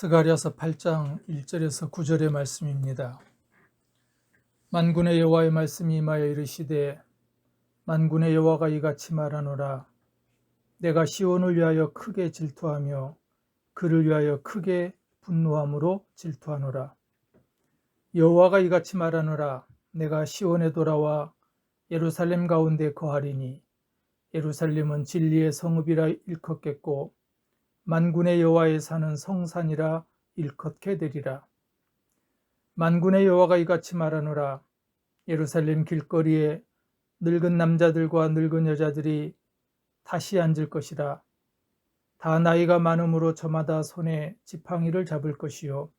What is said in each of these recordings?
스가랴서 8장 1절에서 9절의 말씀입니다. 만군의 여호와의 말씀이 임하여 이르시되 만군의 여호와가 이같이 말하노라. 내가 시온을 위하여 크게 질투하며 그를 위하여 크게 분노함으로 질투하노라. 여호와가 이같이 말하노라. 내가 시온에 돌아와 예루살렘 가운데 거하리니 예루살렘은 진리의 성읍이라 일컫겠고 만군의 여호와의 산은 성산이라 일컫게 되리라. 만군의 여호와가 이같이 말하노라. 예루살렘 길거리에 늙은 남자들과 늙은 여자들이 다시 앉을 것이라. 다 나이가 많음으로 저마다 손에 지팡이를 잡을 것이요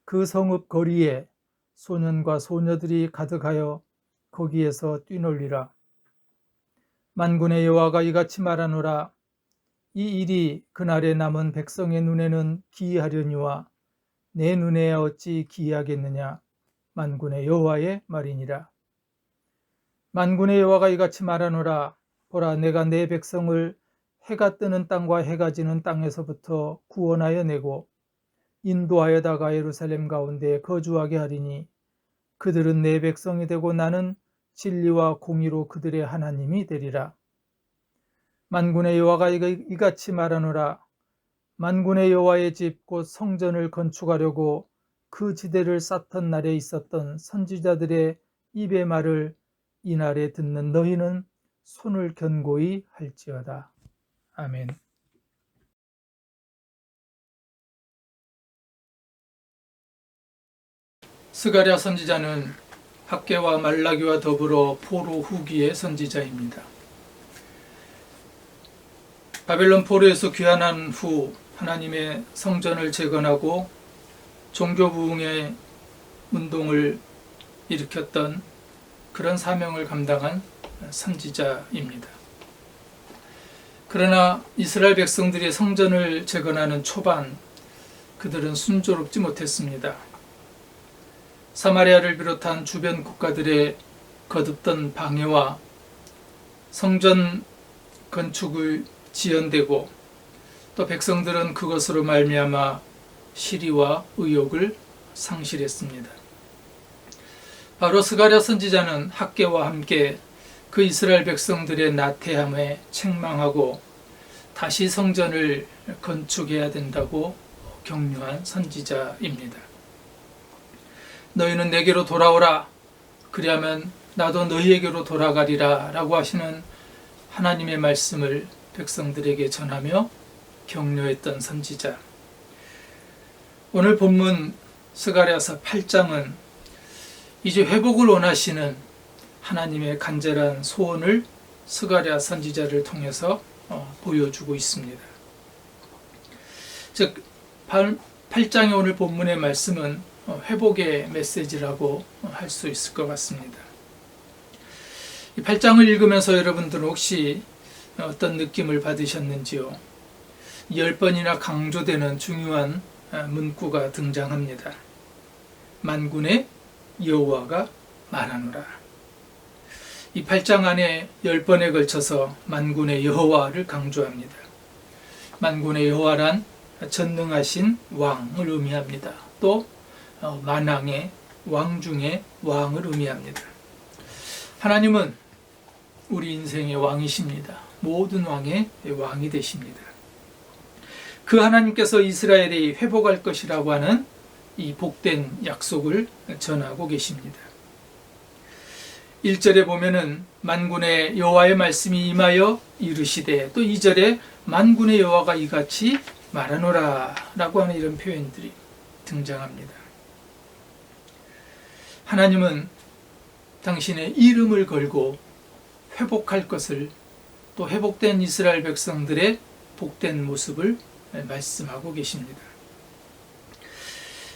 그 성읍 거리에 소년과 소녀들이 가득하여 거기에서 뛰놀리라. 만군의 여호와가 이같이 말하노라. 이 일이 그날에 남은 백성의 눈에는 기이하려니와 내 눈에 어찌 기이하겠느냐. 만군의 여호와의 말이니라. 만군의 여호와가 이같이 말하노라. 보라, 내가 내 백성을 해가 뜨는 땅과 해가 지는 땅에서부터 구원하여 내고 인도하여다가 예루살렘 가운데 거주하게 하리니 그들은 내 백성이 되고 나는 진리와 공의로 그들의 하나님이 되리라. 만군의 여호와가 이같이 말하노라. 만군의 여호와의 집 곧 성전을 건축하려고 그 지대를 쌓던 날에 있었던 선지자들의 입의 말을 이날에 듣는 너희는 손을 견고히 할지어다. 아멘. 스가랴 선지자는 학개와 말라기와 더불어 포로 후기의 선지자입니다. 바벨론 포로에서 귀환한 후 하나님의 성전을 재건하고 종교 부흥의 운동을 일으켰던 그런 사명을 감당한 선지자입니다. 그러나 이스라엘 백성들이 성전을 재건하는 초반 그들은 순조롭지 못했습니다. 사마리아를 비롯한 주변 국가들의 거듭던 방해와 성전 건축을 지연되고 또 백성들은 그것으로 말미암아 시리와 의욕을 상실했습니다. 바로 스가랴 선지자는 학개와 함께 그 이스라엘 백성들의 나태함에 책망하고 다시 성전을 건축해야 된다고 격려한 선지자입니다. 너희는 내게로 돌아오라. 그리하면 나도 너희에게로 돌아가리라 라고 하시는 하나님의 말씀을 백성들에게 전하며 격려했던 선지자. 오늘 본문 스가랴서 8장은 이제 회복을 원하시는 하나님의 간절한 소원을 스가랴 선지자를 통해서 보여주고 있습니다. 즉 8장의 오늘 본문의 말씀은 회복의 메시지라고 할 수 있을 것 같습니다. 이 8장을 읽으면서 여러분들은 혹시 어떤 느낌을 받으셨는지요? 10번이나 강조되는 중요한 문구가 등장합니다. 만군의 여호와가 말하노라. 이 8장 안에 10번에 걸쳐서 만군의 여호와를 강조합니다. 만군의 여호와란 전능하신 왕을 의미합니다. 또 만왕의 왕 중의 왕을 의미합니다. 하나님은 우리 인생의 왕이십니다. 모든 왕의 왕이 되십니다. 그 하나님께서 이스라엘이 회복할 것이라고 하는 이 복된 약속을 전하고 계십니다. 1절에 보면은 만군의 여호와의 말씀이 임하여 이르시되, 또 2절에 만군의 여호와가 이같이 말하노라 라고 하는 이런 표현들이 등장합니다. 하나님은 당신의 이름을 걸고 회복할 것을, 또 회복된 이스라엘 백성들의 복된 모습을 말씀하고 계십니다.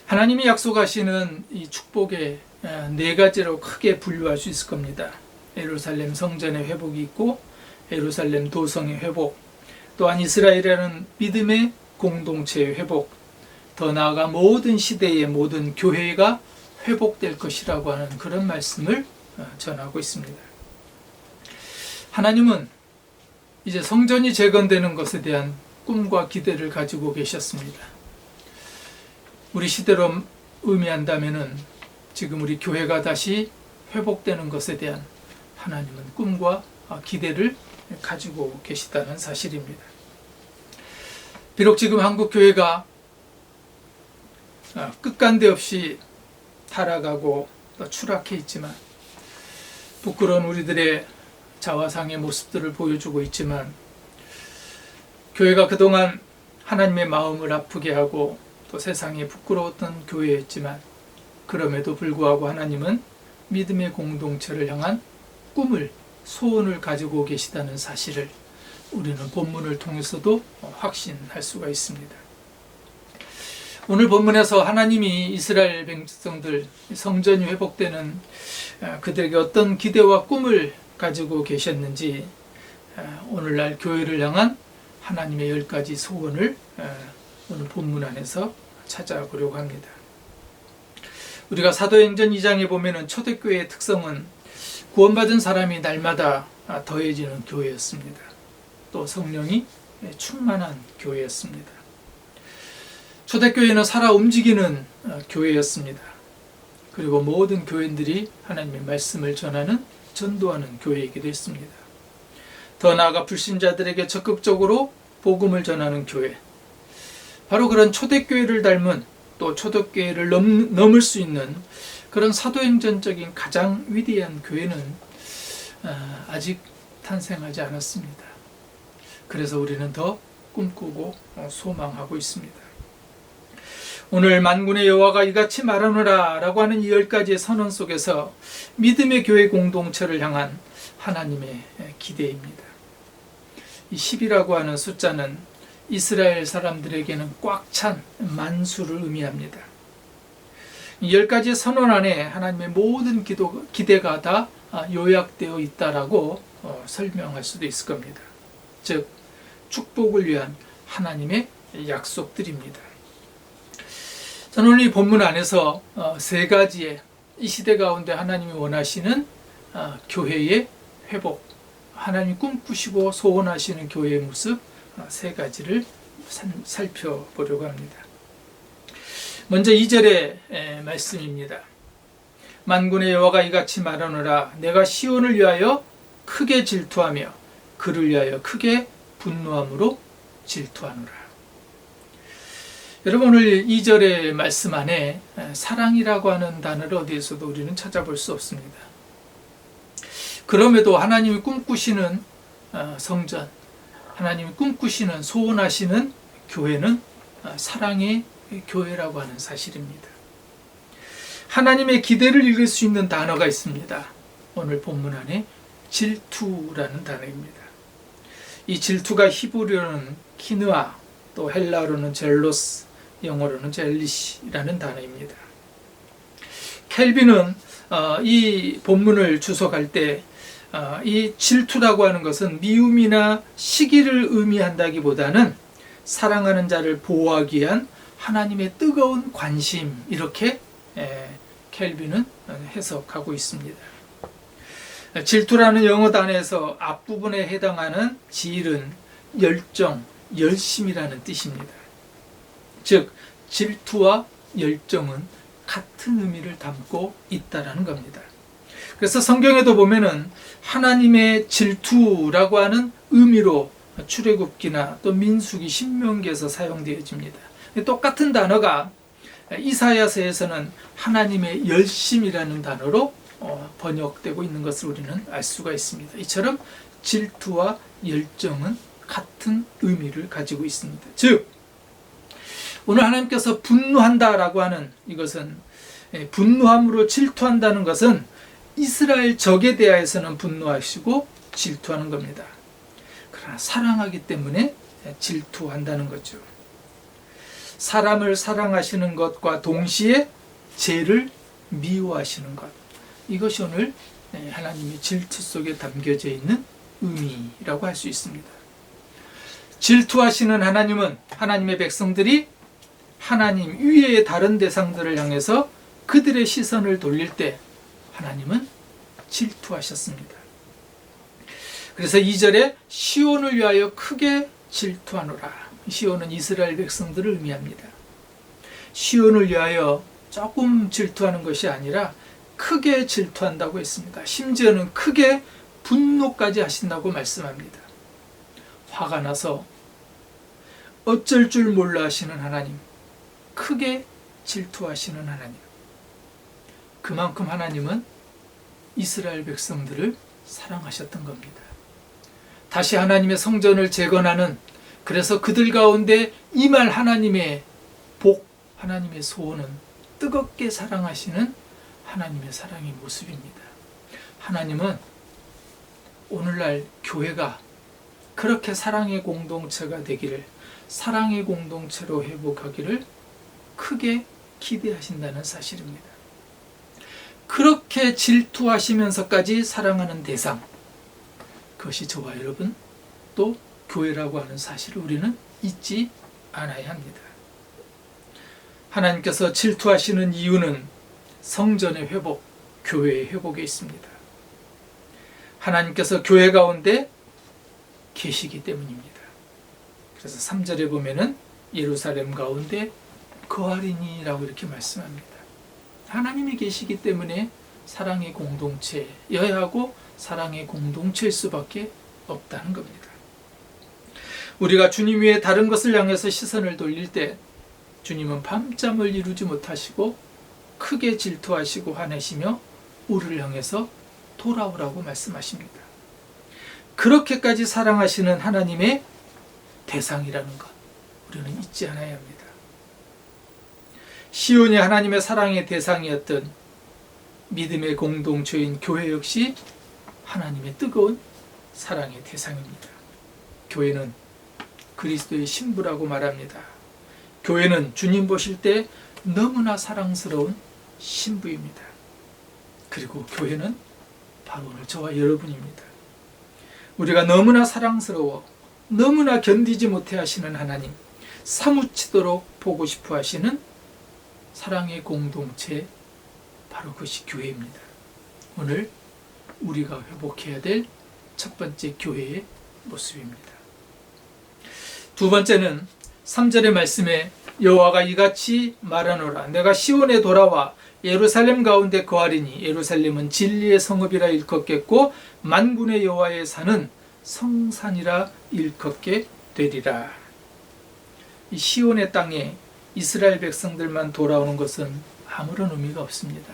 하나님이 약속하시는 이 축복의 4가지로 크게 분류할 수 있을 겁니다. 예루살렘 성전의 회복이 있고, 예루살렘 도성의 회복, 또한 이스라엘이라는 믿음의 공동체의 회복, 더 나아가 모든 시대의 모든 교회가 회복될 것이라고 하는 그런 말씀을 전하고 있습니다. 하나님은 이제 성전이 재건되는 것에 대한 꿈과 기대를 가지고 계셨습니다. 우리 시대로 의미한다면은 지금 우리 교회가 다시 회복되는 것에 대한 하나님은 꿈과 기대를 가지고 계시다는 사실입니다. 비록 지금 한국 교회가 끝간데 없이 타락하고 또 추락해 있지만, 부끄러운 우리들의 자화상의 모습들을 보여주고 있지만, 교회가 그동안 하나님의 마음을 아프게 하고 또 세상에 부끄러웠던 교회였지만, 그럼에도 불구하고 하나님은 믿음의 공동체를 향한 꿈을, 소원을 가지고 계시다는 사실을 우리는 본문을 통해서도 확신할 수가 있습니다. 오늘 본문에서 하나님이 이스라엘 백성들, 성전이 회복되는 그들에게 어떤 기대와 꿈을 가지고 계셨는지, 오늘날 교회를 향한 하나님의 10가지 소원을 오늘 본문 안에서 찾아보려고 합니다. 우리가 사도행전 2장에 보면은 초대교회의 특성은 구원받은 사람이 날마다 더해지는 교회였습니다. 또 성령이 충만한 교회였습니다. 초대교회는 살아 움직이는 교회였습니다. 그리고 모든 교인들이 하나님의 말씀을 전하는, 전도하는 교회이기도 했습니다. 더 나아가 불신자들에게 적극적으로 복음을 전하는 교회, 바로 그런 초대교회를 닮은, 또 초대교회를 넘을 수 있는 그런 사도행전적인 가장 위대한 교회는 아직 탄생하지 않았습니다. 그래서 우리는 더 꿈꾸고 소망하고 있습니다. 오늘 만군의 여호와가 이같이 말하노라 라고 하는 이 10가지의 선언 속에서 믿음의 교회 공동체를 향한 하나님의 기대입니다. 이 10이라고 하는 숫자는 이스라엘 사람들에게는 꽉 찬 만수를 의미합니다. 이 10가지의 선언 안에 하나님의 모든 기대가 다 요약되어 있다라고 설명할 수도 있을 겁니다. 즉, 축복을 위한 하나님의 약속들입니다. 저는 오늘 이 본문 안에서 3가지의 이 시대 가운데 하나님이 원하시는 교회의 회복, 하나님이 꿈꾸시고 소원하시는 교회의 모습 3가지를 살펴보려고 합니다. 먼저 2절의 말씀입니다. 만군의 여호와가 이같이 말하노라, 내가 시온을 위하여 크게 질투하며 그를 위하여 크게 분노함으로 질투하노라. 여러분, 오늘 2절의 말씀 안에 사랑이라고 하는 단어를 어디에서도 우리는 찾아볼 수 없습니다. 그럼에도 하나님이 꿈꾸시는 성전, 하나님이 꿈꾸시는, 소원하시는 교회는 사랑의 교회라고 하는 사실입니다. 하나님의 기대를 읽을 수 있는 단어가 있습니다. 오늘 본문 안에 질투라는 단어입니다. 이 질투가 히브리어는 키느아, 또 헬라어로는 젤로스, 영어로는 젤리시라는 단어입니다. 켈빈은 이 본문을 주석할 때 이 질투라고 하는 것은 미움이나 시기를 의미한다기보다는 사랑하는 자를 보호하기 위한 하나님의 뜨거운 관심, 이렇게 켈빈은 해석하고 있습니다. 질투라는 영어 단어에서 앞부분에 해당하는 질은 열정, 열심이라는 뜻입니다. 즉, 질투와 열정은 같은 의미를 담고 있다라는 겁니다. 그래서 성경에도 보면은 하나님의 질투라고 하는 의미로 출애굽기나 또 민수기, 신명기에서 사용되어집니다. 똑같은 단어가 이사야서에서는 하나님의 열심이라는 단어로 번역되고 있는 것을 우리는 알 수가 있습니다. 이처럼 질투와 열정은 같은 의미를 가지고 있습니다. 즉, 오늘 하나님께서 분노한다라고 하는 이것은, 분노함으로 질투한다는 것은 이스라엘 적에 대하여서는 분노하시고 질투하는 겁니다. 그러나 사랑하기 때문에 질투한다는 거죠. 사람을 사랑하시는 것과 동시에 죄를 미워하시는 것, 이것이 오늘 하나님의 질투 속에 담겨져 있는 의미라고 할 수 있습니다. 질투하시는 하나님은 하나님의 백성들이 하나님 위의 다른 대상들을 향해서 그들의 시선을 돌릴 때 하나님은 질투하셨습니다. 그래서 2절에 시온을 위하여 크게 질투하노라. 시온은 이스라엘 백성들을 의미합니다. 시온을 위하여 조금 질투하는 것이 아니라 크게 질투한다고 했습니다. 심지어는 크게 분노까지 하신다고 말씀합니다. 화가 나서 어쩔 줄 몰라 하시는 하나님, 크게 질투하시는 하나님. 그만큼 하나님은 이스라엘 백성들을 사랑하셨던 겁니다. 다시 하나님의 성전을 재건하는, 그래서 그들 가운데 임할 하나님의 복, 하나님의 소원은 뜨겁게 사랑하시는 하나님의 사랑의 모습입니다. 하나님은 오늘날 교회가 그렇게 사랑의 공동체가 되기를, 사랑의 공동체로 회복하기를 크게 기대하신다는 사실입니다. 그렇게 질투하시면서까지 사랑하는 대상, 그것이 저와 여러분 또 교회라고 하는 사실을 우리는 잊지 않아야 합니다. 하나님께서 질투하시는 이유는 성전의 회복, 교회의 회복에 있습니다. 하나님께서 교회 가운데 계시기 때문입니다. 그래서 3절에 보면은 예루살렘 가운데 거하리니라고 이렇게 말씀합니다. 하나님이 계시기 때문에 사랑의 공동체여야 하고 사랑의 공동체일 수밖에 없다는 겁니다. 우리가 주님 위에 다른 것을 향해서 시선을 돌릴 때 주님은 밤잠을 이루지 못하시고 크게 질투하시고 화내시며 우리를 향해서 돌아오라고 말씀하십니다. 그렇게까지 사랑하시는 하나님의 대상이라는 것, 우리는 잊지 않아야 합니다. 시온이 하나님의 사랑의 대상이었던 믿음의 공동체인 교회 역시 하나님의 뜨거운 사랑의 대상입니다. 교회는 그리스도의 신부라고 말합니다. 교회는 주님 보실 때 너무나 사랑스러운 신부입니다. 그리고 교회는 바로 오늘 저와 여러분입니다. 우리가 너무나 사랑스러워 너무나 견디지 못해 하시는 하나님, 사무치도록 보고 싶어 하시는 사랑의 공동체, 바로 그것이 교회입니다. 오늘 우리가 회복해야 될 첫 번째 교회의 모습입니다. 두 번째는 3절의 말씀에 여호와가 이같이 말하노라. 내가 시온에 돌아와 예루살렘 가운데 거하리니 예루살렘은 진리의 성읍이라 일컫겠고 만군의 여호와의 산은 성산이라 일컫게 되리라. 이 시온의 땅에 이스라엘 백성들만 돌아오는 것은 아무런 의미가 없습니다.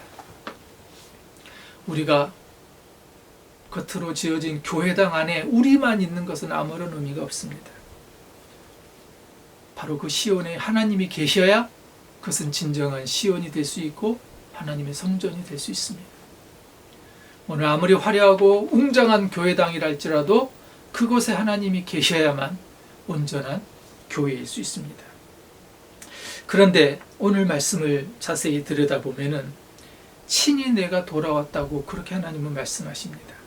우리가 겉으로 지어진 교회당 안에 우리만 있는 것은 아무런 의미가 없습니다. 바로 그 시온에 하나님이 계셔야 그것은 진정한 시온이 될 수 있고 하나님의 성전이 될 수 있습니다. 오늘 아무리 화려하고 웅장한 교회당이라 할지라도 그곳에 하나님이 계셔야만 온전한 교회일 수 있습니다. 그런데 오늘 말씀을 자세히 들여다보면은 친히 내가 돌아왔다고 그렇게 하나님은 말씀하십니다.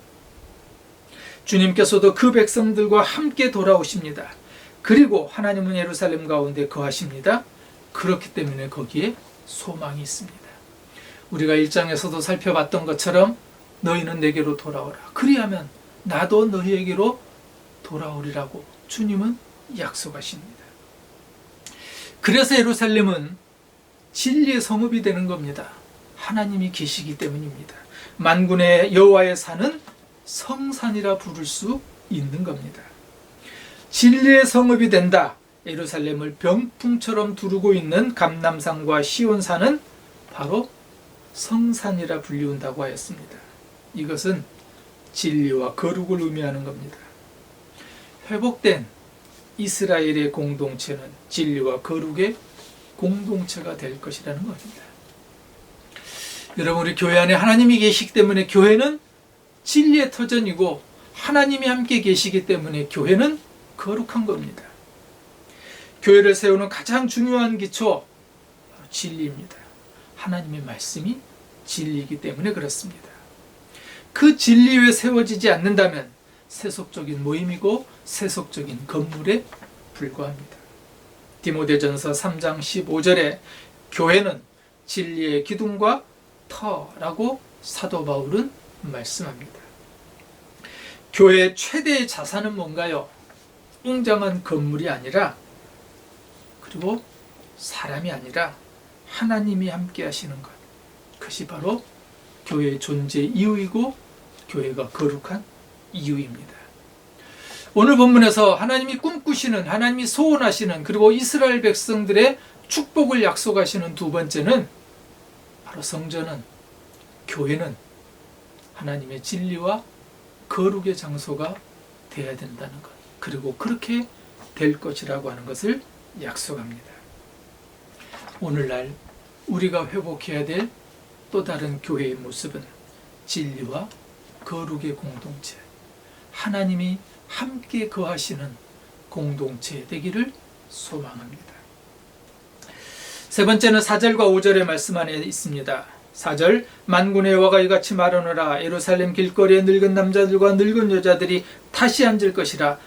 주님께서도 그 백성들과 함께 돌아오십니다. 그리고 하나님은 예루살렘 가운데 거하십니다. 그렇기 때문에 거기에 소망이 있습니다. 우리가 1장에서도 살펴봤던 것처럼 너희는 내게로 돌아오라. 그리하면 나도 너희에게로 돌아오리라고 주님은 약속하십니다. 그래서 예루살렘은 진리의 성읍이 되는 겁니다. 하나님이 계시기 때문입니다. 만군의 여호와의 산은 성산이라 부를 수 있는 겁니다. 진리의 성읍이 된다. 예루살렘을 병풍처럼 두르고 있는 감람산과 시온산은 바로 성산이라 불리운다고 하였습니다. 이것은 진리와 거룩을 의미하는 겁니다. 회복된 이스라엘의 공동체는 진리와 거룩의 공동체가 될 것이라는 겁니다. 여러분, 우리 교회 안에 하나님이 계시기 때문에 교회는 진리의 터전이고 하나님이 함께 계시기 때문에 교회는 거룩한 겁니다. 교회를 세우는 가장 중요한 기초, 바로 진리입니다. 하나님의 말씀이 진리이기 때문에 그렇습니다. 그 진리 위에 세워지지 않는다면 세속적인 모임이고 세속적인 건물에 불과합니다. 디모데전서 3장 15절에 교회는 진리의 기둥과 터라고 사도 바울은 말씀합니다. 교회의 최대의 자산은 뭔가요? 웅장한 건물이 아니라, 그리고 사람이 아니라 하나님이 함께 하시는 것, 그것이 바로 교회의 존재 이유이고 교회가 거룩한 이유입니다. 오늘 본문에서 하나님이 꿈꾸시는, 하나님이 소원하시는, 그리고 이스라엘 백성들의 축복을 약속하시는 두 번째는 바로 성전은, 교회는 하나님의 진리와 거룩의 장소가 되어야 된다는 것, 그리고 그렇게 될 것이라고 하는 것을 약속합니다. 오늘날 우리가 회복해야 될 또 다른 교회의 모습은 진리와 거룩의 공동체, 하나님이 함께 거하시는 공동체 되기를 소망합니다. 세 번째는 4절과 5절의 말씀 안에 있습니다. 4절, 만군의 여호와가 이같이 말하노라. 예루살렘 길거리에 늙은 남자들과 늙은 여자들이 다시 앉을 것이라.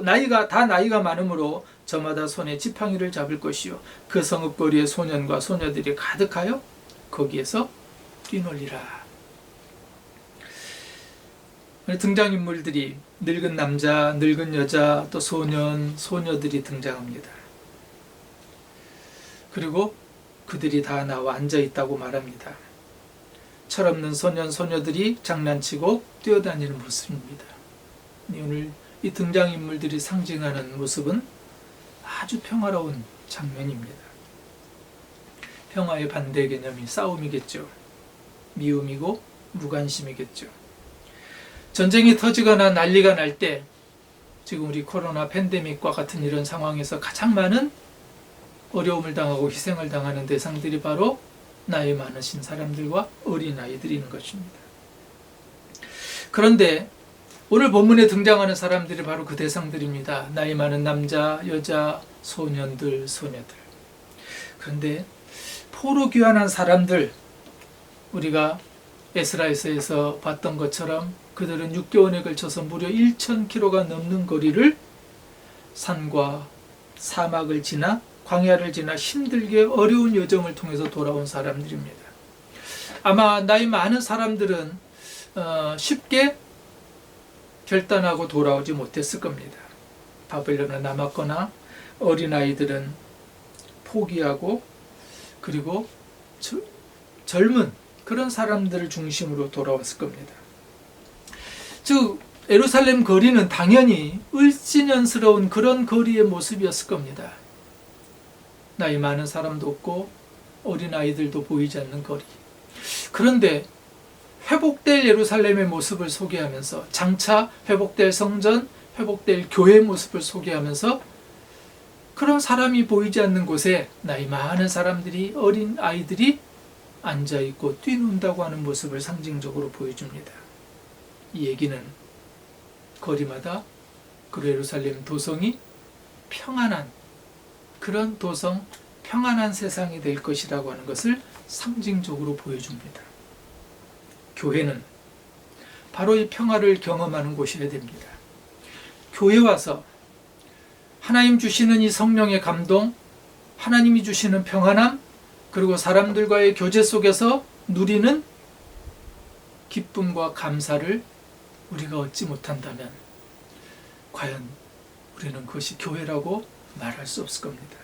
나이가 많음으로 저마다 손에 지팡이를 잡을 것이요 그 성읍거리에 소년과 소녀들이 가득하여 거기에서 뛰놀리라. 등장인물들이 늙은 남자, 늙은 여자, 또 소년, 소녀들이 등장합니다. 그리고 그들이 다 나와 앉아있다고 말합니다. 철없는 소년, 소녀들이 장난치고 뛰어다니는 모습입니다. 오늘 이 등장인물들이 상징하는 모습은 아주 평화로운 장면입니다. 평화의 반대 개념이 싸움이겠죠. 미움이고 무관심이겠죠. 전쟁이 터지거나 난리가 날 때, 지금 우리 코로나 팬데믹과 같은 이런 상황에서 가장 많은 어려움을 당하고 희생을 당하는 대상들이 바로 나이 많으신 사람들과 어린아이들인 것입니다. 그런데 오늘 본문에 등장하는 사람들이 바로 그 대상들입니다. 나이 많은 남자, 여자, 소년들, 소녀들. 그런데 포로 귀환한 사람들, 우리가 에스라에서에서 봤던 것처럼 그들은 6개월에 걸쳐서 무려 1,000km가 넘는 거리를 산과 사막을 지나 광야를 지나 힘들게 어려운 여정을 통해서 돌아온 사람들입니다. 아마 나이 많은 사람들은 쉽게 결단하고 돌아오지 못했을 겁니다. 바벨론에 남았거나 어린아이들은 포기하고 그리고 젊은 그런 사람들을 중심으로 돌아왔을 겁니다. 즉 예루살렘 거리는 당연히 을지년스러운 그런 거리의 모습이었을 겁니다. 나이 많은 사람도 없고 어린아이들도 보이지 않는 거리. 그런데 회복될 예루살렘의 모습을 소개하면서, 장차 회복될 성전, 회복될 교회의 모습을 소개하면서 그런 사람이 보이지 않는 곳에 나이 많은 사람들이, 어린 아이들이 앉아있고 뛰논다고 하는 모습을 상징적으로 보여줍니다. 이 얘기는 거리마다 그 예루살렘 도성이 평안한, 그런 도성, 평안한 세상이 될 것이라고 하는 것을 상징적으로 보여줍니다. 교회는 바로 이 평화를 경험하는 곳이어야 됩니다. 교회 와서 하나님 주시는 이 성령의 감동, 하나님이 주시는 평안함, 그리고 사람들과의 교제 속에서 누리는 기쁨과 감사를 우리가 얻지 못한다면 과연 우리는 그것이 교회라고 말할 수 없을 겁니다.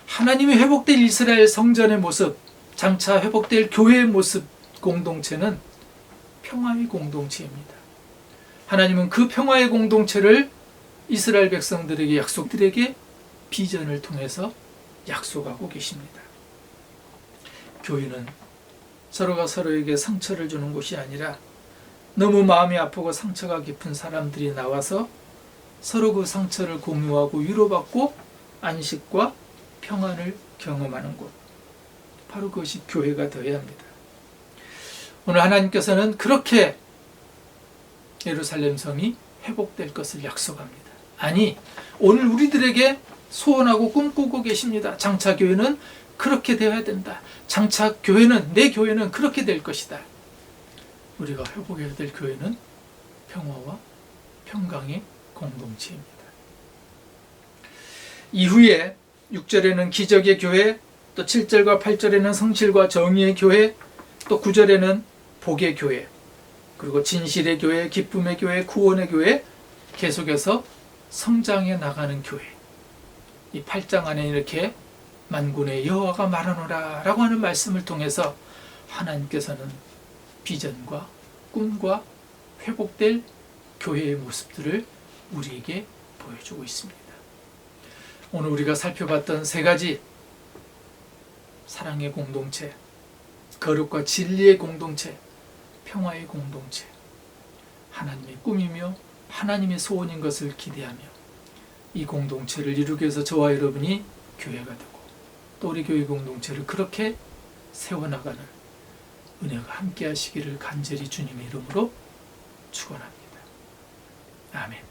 하나님이 회복될 이스라엘 성전의 모습, 장차 회복될 교회의 모습, 공동체는 평화의 공동체입니다. 하나님은 그 평화의 공동체를 이스라엘 백성들에게, 약속들에게 비전을 통해서 약속하고 계십니다. 교회는 서로가 서로에게 상처를 주는 곳이 아니라 너무 마음이 아프고 상처가 깊은 사람들이 나와서 서로 그 상처를 공유하고 위로받고 안식과 평안을 경험하는 곳, 바로 그것이 교회가 되어야 합니다. 오늘 하나님께서는 그렇게 예루살렘 성이 회복될 것을 약속합니다. 아니, 오늘 우리들에게 소원하고 꿈꾸고 계십니다. 장차 교회는 그렇게 되어야 된다. 장차 교회는, 내 교회는 그렇게 될 것이다. 우리가 회복해야 될 교회는 평화와 평강의 공동체입니다. 이후에 6절에는 기적의 교회, 또 7절과 8절에는 성실과 정의의 교회, 또 9절에는 복의 교회, 그리고 진실의 교회, 기쁨의 교회, 구원의 교회, 계속해서 성장해 나가는 교회. 이 8장 안에 이렇게 만군의 여호와가 말하노라 라고 하는 말씀을 통해서 하나님께서는 비전과 꿈과 회복될 교회의 모습들을 우리에게 보여주고 있습니다. 오늘 우리가 살펴봤던 세 가지, 사랑의 공동체, 거룩과 진리의 공동체, 평화의 공동체, 하나님의 꿈이며 하나님의 소원인 것을 기대하며 이 공동체를 이루기 위해서 저와 여러분이 교회가 되고 또 우리 교회 공동체를 그렇게 세워나가는 은혜가 함께 하시기를 간절히 주님의 이름으로 축원합니다. 아멘.